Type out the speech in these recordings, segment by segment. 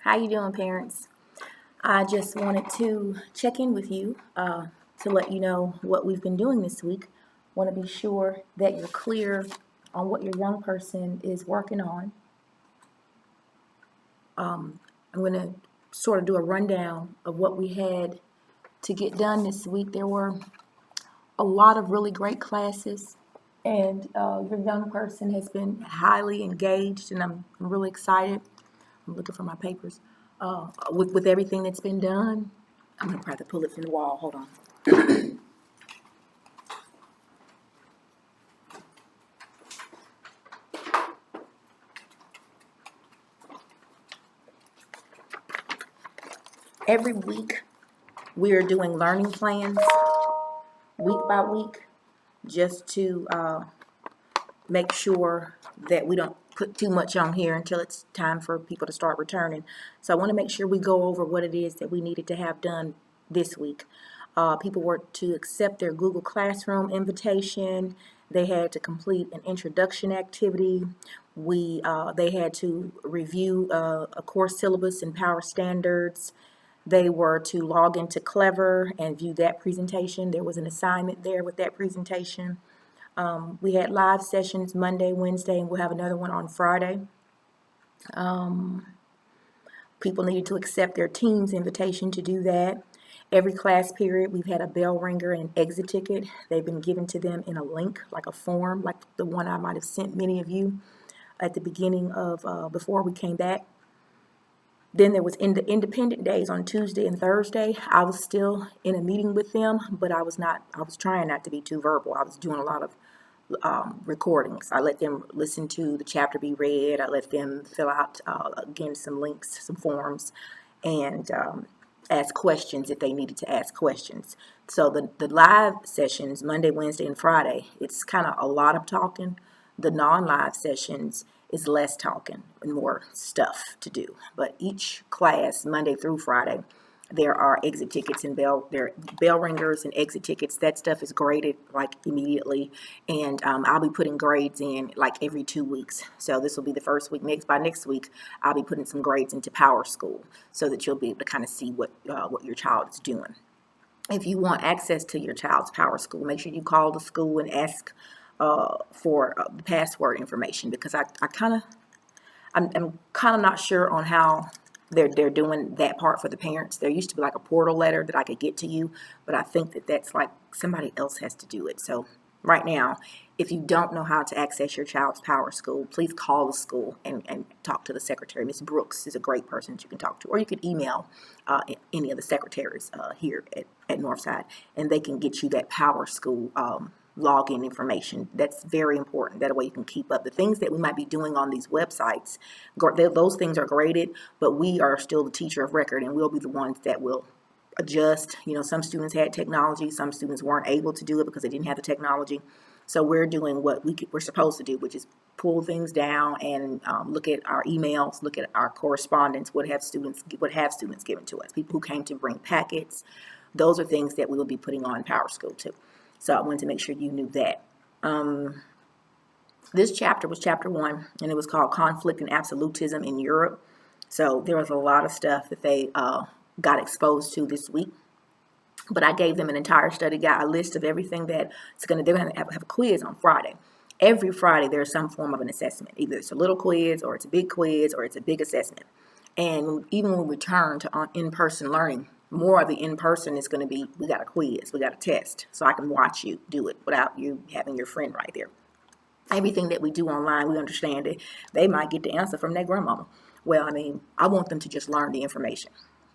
How you doing, parents? I just wanted to check in with you to let you know what we've been doing this week. Want to be sure that you're clear on what your young person is working on. I'm going to sort of do a rundown of what we had to get done this week. There were a lot of really great classes, and your young person has been highly engaged, and I'm really excited. I'm looking for my papers. With everything that's been done, I'm gonna try to pull it from the wall. Hold on. Every week, we are doing learning plans week by week, just to make sure that we don't put too much on here until it's time for people to start returning. So I want to make sure we go over what it is that we needed to have done this week. People were to accept their Google Classroom invitation. They had to complete an introduction activity. They had to review a course syllabus and Power Standards. They were to log into Clever and view that presentation. There was an assignment there with that presentation. We had live sessions Monday, Wednesday, and we'll have another one on Friday. People needed to accept their team's invitation to do that. Every class period, we've had a bell ringer and exit ticket. They've been given to them in a link, like a form, like the one I might have sent many of you at the beginning of, before we came back. Then there was in the independent days on Tuesday and Thursday. I was still in a meeting with them, but I was trying not to be too verbal. I was doing a lot of recordings. I let them listen to the chapter be read. I let them fill out, again, some links, some forms, and ask questions if they needed to ask questions. So the live sessions, Monday, Wednesday, and Friday, it's kind of a lot of talking. The non-live sessions is less talking and more stuff to do. But each class, Monday through Friday, there are exit tickets and bell ringers and exit tickets. That stuff is graded like immediately, and I'll be putting grades in like every 2 weeks. So this will be the first week. By next week, I'll be putting some grades into Power School so that you'll be able to kind of see what your child is doing. If you want access to your child's Power School, make sure you call the school and ask for the password information, because I'm kind of not sure on how they're doing that part for the parents. There used to be like a portal letter that I could get to you, but I think that that's like somebody else has to do it. So right now, if you don't know how to access your child's Power School, please call the school and talk to the secretary. Miss Brooks is a great person that you can talk to, or you can email any of the secretaries here at Northside, and they can get you that Power School login information. That's very important. That way you can keep up the things that we might be doing on these websites. Those things are graded, but we are still the teacher of record, and we'll be the ones that will adjust. Some students had technology, some students weren't able to do it because they didn't have the technology. So we're doing what we're supposed to do, which is pull things down and look at our emails, look at our correspondence, what have students given to us, people who came to bring packets. Those are things that we will be putting on Power School too. So I wanted to make sure you knew that. This chapter was chapter 1, and it was called Conflict and Absolutism in Europe. So there was a lot of stuff that they got exposed to this week. But I gave them an entire study guide, a list of everything that they're going to have a quiz on Friday. Every Friday, there's some form of an assessment. Either it's a little quiz, or it's a big quiz, or it's a big assessment. And even when we return to in-person learning, more of the in-person is going to be, we got a quiz, we got a test, so I can watch you do it without you having your friend right there. Everything that we do online, we understand it. They might get the answer from their grandmama. Well, I want them to just learn the information,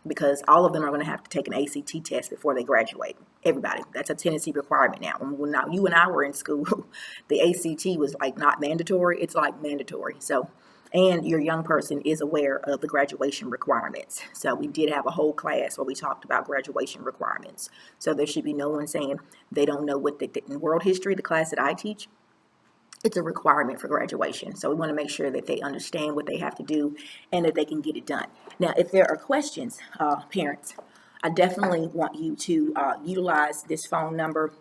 because all of them are going to have to take an ACT test before they graduate. Everybody. That's a Tennessee requirement now. When you and I were in school, the ACT was like not mandatory. It's like mandatory. So, and your young person is aware of the graduation requirements. So we did have a whole class where we talked about graduation requirements. So there should be no one saying they don't know what in world history, the class that I teach, it's a requirement for graduation. So we want to make sure that they understand what they have to do and that they can get it done. Now, if there are questions, parents, I definitely want you to utilize this phone number.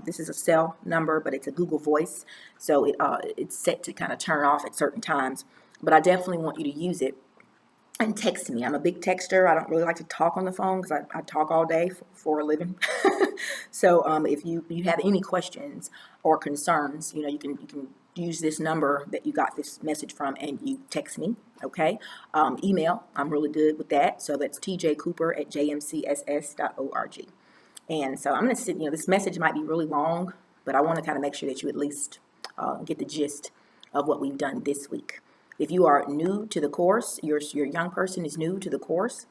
This is a cell number, but it's a Google Voice. So it's set to kind of turn off at certain times. But I definitely want you to use it and text me. I'm a big texter. I don't really like to talk on the phone because I talk all day for a living. So if you have any questions or concerns, you can use this number that you got this message from, and you text me. Okay. Email. I'm really good with that. So that's tjcooper@jmcss.org. And so I'm going to sit. This message might be really long, but I want to kind of make sure that you at least get the gist of what we've done this week. If you are new to the course, your young person is new to the course,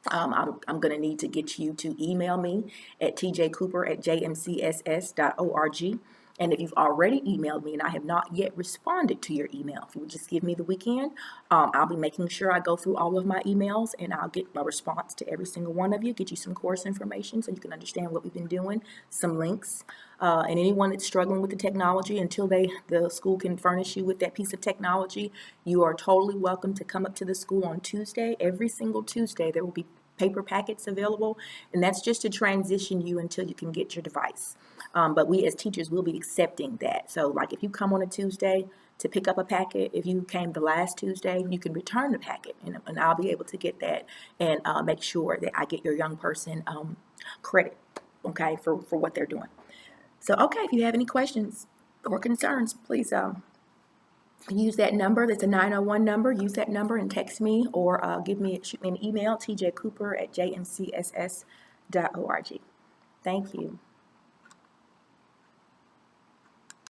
I'm going to need to get you to email me at tjcooper@jmcss.org. And if you've already emailed me and I have not yet responded to your email, if you would just give me the weekend, I'll be making sure I go through all of my emails and I'll get a response to every single one of you, get you some course information so you can understand what we've been doing, some links. And anyone that's struggling with the technology, until the school can furnish you with that piece of technology, you are totally welcome to come up to the school on Tuesday. Every single Tuesday, there will be paper packets available, and that's just to transition you until you can get your device. But we as teachers will be accepting that. So like if you come on a Tuesday to pick up a packet, if you came the last Tuesday, you can return the packet, and I'll be able to get that and make sure that I get your young person credit, okay, for what they're doing. So, okay, if you have any questions or concerns, please use that number. That's a 901 number. Use that number and text me or shoot me an email, tjcooper@jmcss.org. Thank you.